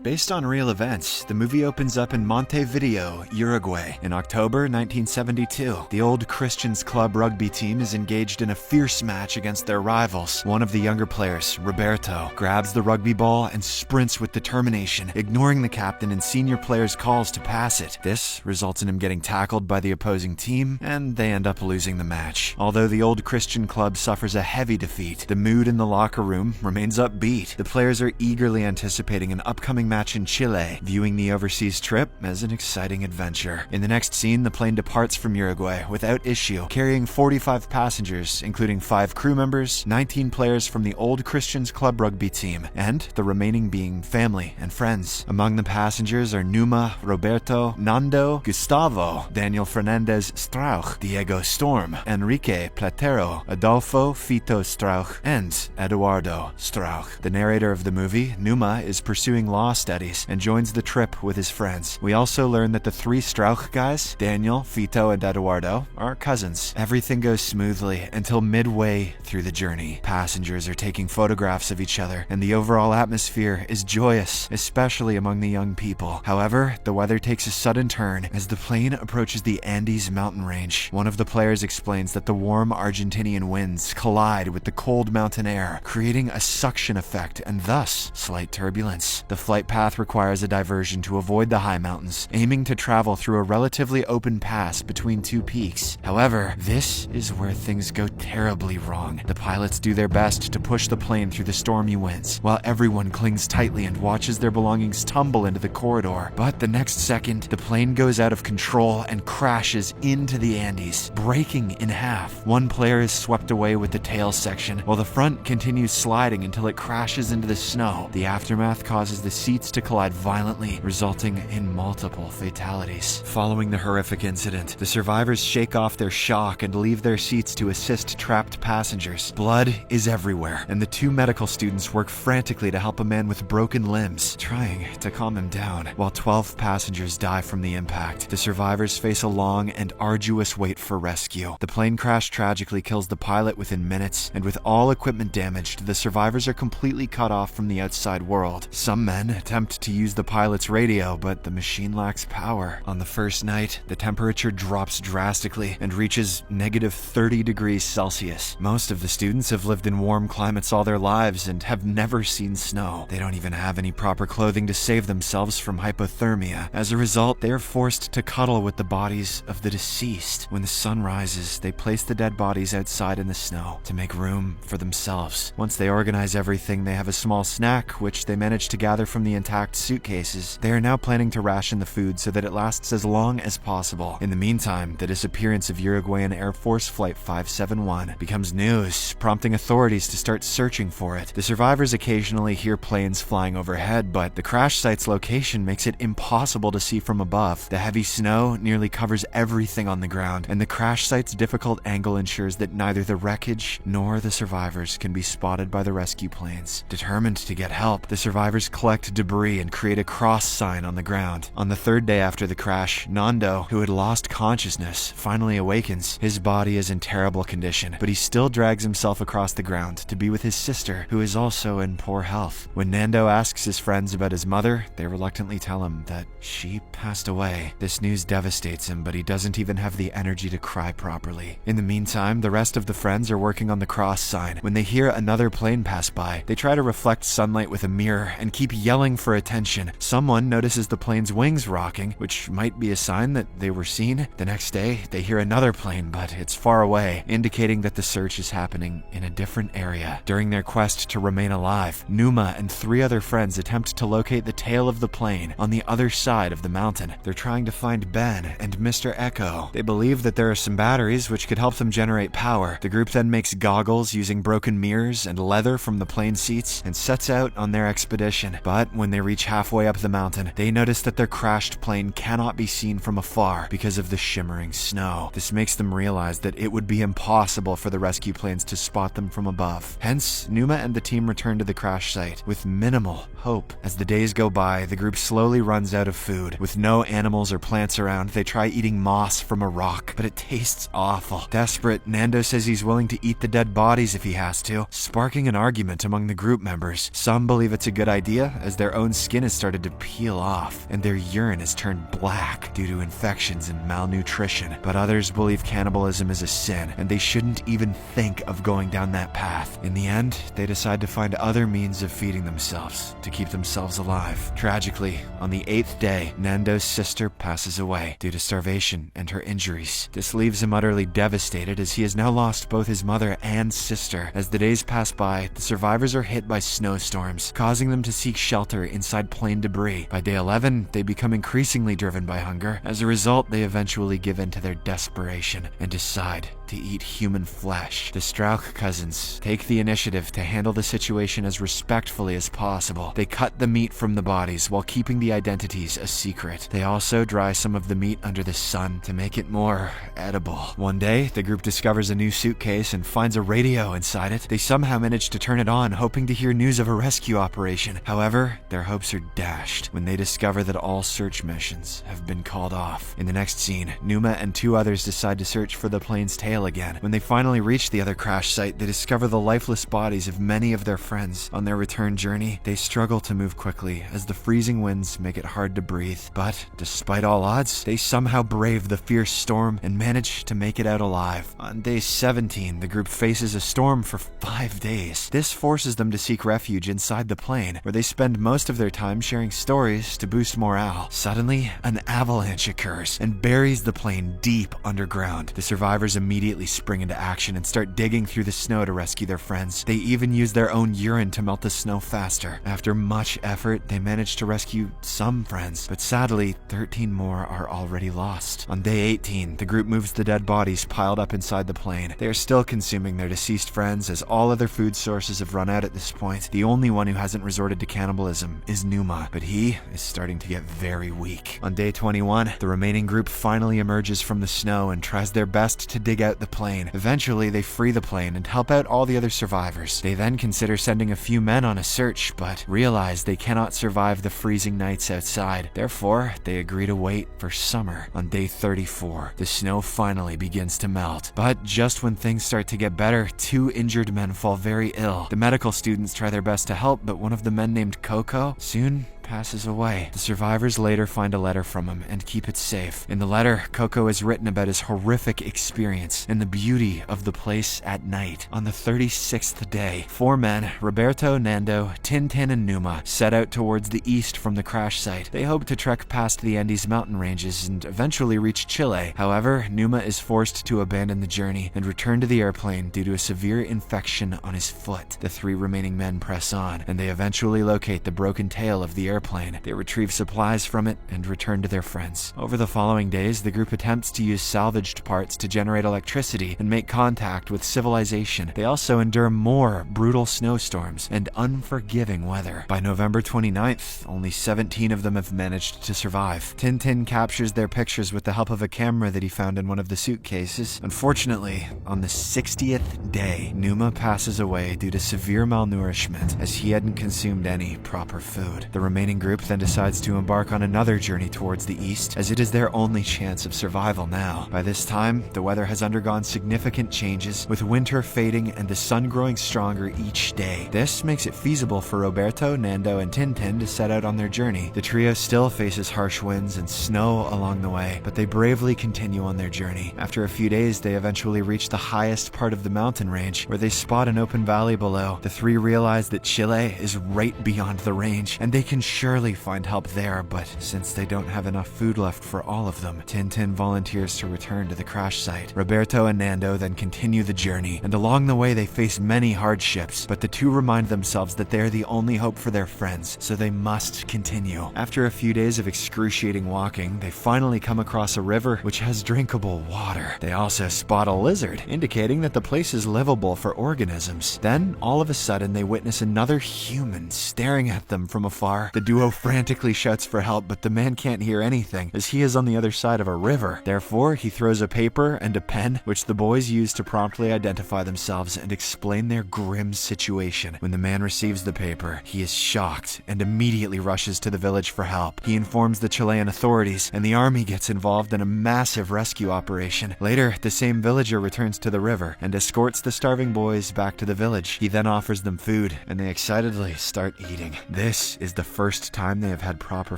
Based on real events, the movie opens up in Montevideo, Uruguay. In October 1972, the Old Christians Club rugby team is engaged in a fierce match against their rivals. One of the younger players, Roberto, grabs the rugby ball and sprints with determination, ignoring the captain and senior players' calls to pass it. This results in him getting tackled by the opposing team, and they end up losing the match. Although the Old Christian Club suffers a heavy defeat, the mood in the locker room remains upbeat. The players are eagerly anticipating an upcoming match in Chile, viewing the overseas trip as an exciting adventure. In the next scene, the plane departs from Uruguay without issue, carrying 45 passengers, including 5 crew members, 19 players from the Old Christians Club rugby team, and the remaining being family and friends. Among the passengers are Numa, Roberto, Nando, Gustavo, Daniel Fernandez Strauch, Diego Storm, Enrique Platero, Adolfo Fito Strauch, and Eduardo Strauch. The narrator of the movie, Numa, is pursuing law studies and joins the trip with his friends. We also learn that the 3 Strauch guys, Daniel, Fito, and Eduardo, are cousins. Everything goes smoothly until midway through the journey. Passengers are taking photographs of each other, and the overall atmosphere is joyous, especially among the young people. However, the weather takes a sudden turn as the plane approaches the Andes mountain range. One of the players explains that the warm Argentinian winds collide with the cold mountain air, creating a suction effect and thus slight turbulence. The flight path requires a diversion to avoid the high mountains, aiming to travel through a relatively open pass between 2 peaks. However, this is where things go terribly wrong. The pilots do their best to push the plane through the stormy winds, while everyone clings tightly and watches their belongings tumble into the corridor. But the next second, the plane goes out of control and crashes into the Andes, breaking in half. One player is swept away with the tail section, while the front continues sliding until it crashes into the snow. The aftermath causes the seats to collide violently, resulting in multiple fatalities. Following the horrific incident, the survivors shake off their shock and leave their seats to assist trapped passengers. Blood is everywhere, and the 2 medical students work frantically to help a man with broken limbs, trying to calm him down. While 12 passengers die from the impact, the survivors face a long and arduous wait for rescue. The plane crash tragically kills the pilot within minutes, and with all equipment damaged, the survivors are completely cut off from the outside world. Some men attempt to use the pilot's radio, but the machine lacks power. On the first night, the temperature drops drastically and reaches -30 degrees Celsius. Most of the students have lived in warm climates all their lives and have never seen snow. They don't even have any proper clothing to save themselves from hypothermia. As a result, they are forced to cuddle with the bodies of the deceased. When the sun rises, they place the dead bodies outside in the snow to make room for themselves. Once they organize everything, they have a small snack, which they manage to gather from the intact suitcases. They are now planning to ration the food so that it lasts as long as possible. In the meantime, the disappearance of Uruguayan Air Force Flight 571 becomes news, prompting authorities to start searching for it. The survivors occasionally hear planes flying overhead, but the crash site's location makes it impossible to see from above. The heavy snow nearly covers everything on the ground, and the crash site's difficult angle ensures that neither the wreckage nor the survivors can be spotted by the rescue planes. Determined to get help, the survivors collect debris and create a cross sign on the ground. On the 3rd day after the crash, Nando, who had lost consciousness, finally awakens. His body is in terrible condition, but he still drags himself across the ground to be with his sister, who is also in poor health. When Nando asks his friends about his mother, they reluctantly tell him that she passed away. This news devastates him, but he doesn't even have the energy to cry properly. In the meantime, the rest of the friends are working on the cross sign. When they hear another plane pass by, they try to reflect sunlight with a mirror and keep yelling for attention. Someone notices the plane's wings rocking, which might be a sign that they were seen. The next day, they hear another plane, but it's far away, indicating that the search is happening in a different area. During their quest to remain alive, Numa and 3 other friends attempt to locate the tail of the plane on the other side of the mountain. They're trying to find Ben and Mr. Echo. They believe that there are some batteries which could help them generate power. The group then makes goggles using broken mirrors and leather from the plane seats and sets out on their expedition. But when they reach halfway up the mountain, they notice that their crashed plane cannot be seen from afar because of the shimmering snow. This makes them realize that it would be impossible for the rescue planes to spot them from above. Hence, Numa and the team return to the crash site with minimal hope. As the days go by, the group slowly runs out of food. With no animals or plants around, they try eating moss from a rock, but it tastes awful. Desperate, Nando says he's willing to eat the dead bodies if he has to, sparking an argument among the group members. Some believe it's a good idea, as their their own skin has started to peel off, and their urine has turned black due to infections and malnutrition. But others believe cannibalism is a sin, and they shouldn't even think of going down that path. In the end, they decide to find other means of feeding themselves to keep themselves alive. Tragically, on the 8th day, Nando's sister passes away due to starvation and her injuries. This leaves him utterly devastated, as he has now lost both his mother and sister. As the days pass by, the survivors are hit by snowstorms, causing them to seek shelter inside plane debris. By day 11, they become increasingly driven by hunger. As a result, they eventually give in to their desperation and decide to eat human flesh. The Strauch cousins take the initiative to handle the situation as respectfully as possible. They cut the meat from the bodies while keeping the identities a secret. They also dry some of the meat under the sun to make it more edible. One day, the group discovers a new suitcase and finds a radio inside it. They somehow manage to turn it on, hoping to hear news of a rescue operation. However, their hopes are dashed when they discover that all search missions have been called off. In the next scene, Numa and 2 others decide to search for the plane's tail again. When they finally reach the other crash site, they discover the lifeless bodies of many of their friends. On their return journey, they struggle to move quickly as the freezing winds make it hard to breathe. But despite all odds, they somehow brave the fierce storm and manage to make it out alive. On day 17, the group faces a storm for 5 days. This forces them to seek refuge inside the plane, where they spend most of their time sharing stories to boost morale. Suddenly, an avalanche occurs and buries the plane deep underground. The survivors immediately spring into action and start digging through the snow to rescue their friends. They even use their own urine to melt the snow faster. After much effort, they manage to rescue some friends, but sadly, 13 more are already lost. On day 18, the group moves the dead bodies piled up inside the plane. They are still consuming their deceased friends, as all other food sources have run out at this point. The only one who hasn't resorted to cannibalism is Numa, but he is starting to get very weak. On day 21, the remaining group finally emerges from the snow and tries their best to dig out the plane. Eventually, they free the plane and help out all the other survivors. They then consider sending a few men on a search, but realize they cannot survive the freezing nights outside. Therefore, they agree to wait for summer. On day 34, the snow finally begins to melt. But just when things start to get better, 2 injured men fall very ill. The medical students try their best to help, but one of the men named Coco soon passes away. The survivors later find a letter from him and keep it safe. In the letter, Coco has written about his horrific experience and the beauty of the place at night. On the 36th day, 4 men, Roberto, Nando, Tintin, and Numa, set out towards the east from the crash site. They hope to trek past the Andes mountain ranges and eventually reach Chile. However, Numa is forced to abandon the journey and return to the airplane due to a severe infection on his foot. The 3 remaining men press on, and they eventually locate the broken tail of the airplane. They retrieve supplies from it and return to their friends. Over the following days, the group attempts to use salvaged parts to generate electricity and make contact with civilization. They also endure more brutal snowstorms and unforgiving weather. By November 29th, only 17 of them have managed to survive. Tintin captures their pictures with the help of a camera that he found in one of the suitcases. Unfortunately, on the 60th day, Numa passes away due to severe malnourishment, as he hadn't consumed any proper food. The remaining group then decides to embark on another journey towards the east, as it is their only chance of survival now. By this time, the weather has undergone significant changes, with winter fading and the sun growing stronger each day. This makes it feasible for Roberto, Nando, and Tintin to set out on their journey. The trio still faces harsh winds and snow along the way, but they bravely continue on their journey. After a few days, they eventually reach the highest part of the mountain range, where they spot an open valley below. The 3 realize that Chile is right beyond the range, and they can surely find help there, but since they don't have enough food left for all of them, Tintin volunteers to return to the crash site. Roberto and Nando then continue the journey, and along the way they face many hardships, but the 2 remind themselves that they are the only hope for their friends, so they must continue. After a few days of excruciating walking, they finally come across a river which has drinkable water. They also spot a lizard, indicating that the place is livable for organisms. Then, all of a sudden, they witness another human staring at them from afar. The duo frantically shouts for help, but the man can't hear anything, as he is on the other side of a river. Therefore, he throws a paper and a pen, which the boys use to promptly identify themselves and explain their grim situation. When the man receives the paper, he is shocked and immediately rushes to the village for help. He informs the Chilean authorities, and the army gets involved in a massive rescue operation. Later, the same villager returns to the river and escorts the starving boys back to the village. He then offers them food, and they excitedly start eating. This is the first first time they have had proper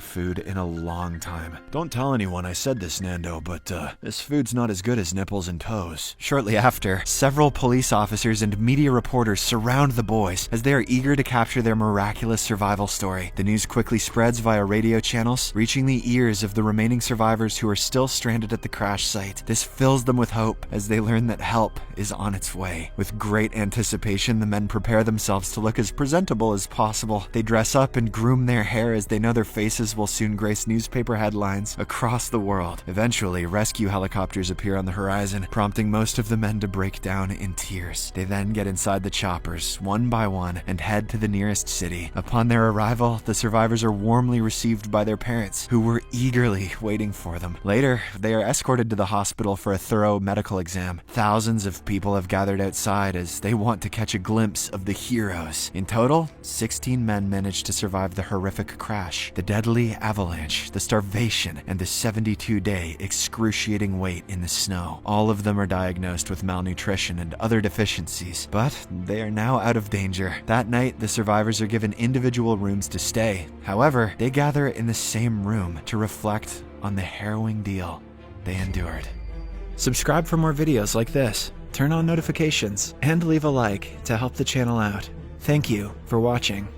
food in a long time. Don't tell anyone I said this, Nando, but this food's not as good as nipples and toes. Shortly after, several police officers and media reporters surround the boys as they are eager to capture their miraculous survival story. The news quickly spreads via radio channels, reaching the ears of the remaining survivors who are still stranded at the crash site. This fills them with hope as they learn that help is on its way. With great anticipation, the men prepare themselves to look as presentable as possible. They dress up and groom their hair as they know their faces will soon grace newspaper headlines across the world. Eventually, rescue helicopters appear on the horizon, prompting most of the men to break down in tears. They then get inside the choppers, one by one, and head to the nearest city. Upon their arrival, the survivors are warmly received by their parents, who were eagerly waiting for them. Later, they are escorted to the hospital for a thorough medical exam. Thousands of people have gathered outside as they want to catch a glimpse of the heroes. In total, 16 men managed to survive the horrific crash, the deadly avalanche, the starvation, and the 72-day excruciating wait in the snow. All of them are diagnosed with malnutrition and other deficiencies, but they are now out of danger. That night, the survivors are given individual rooms to stay. However, they gather in the same room to reflect on the harrowing deal they endured. Subscribe for more videos like this, turn on notifications, and leave a like to help the channel out. Thank you for watching.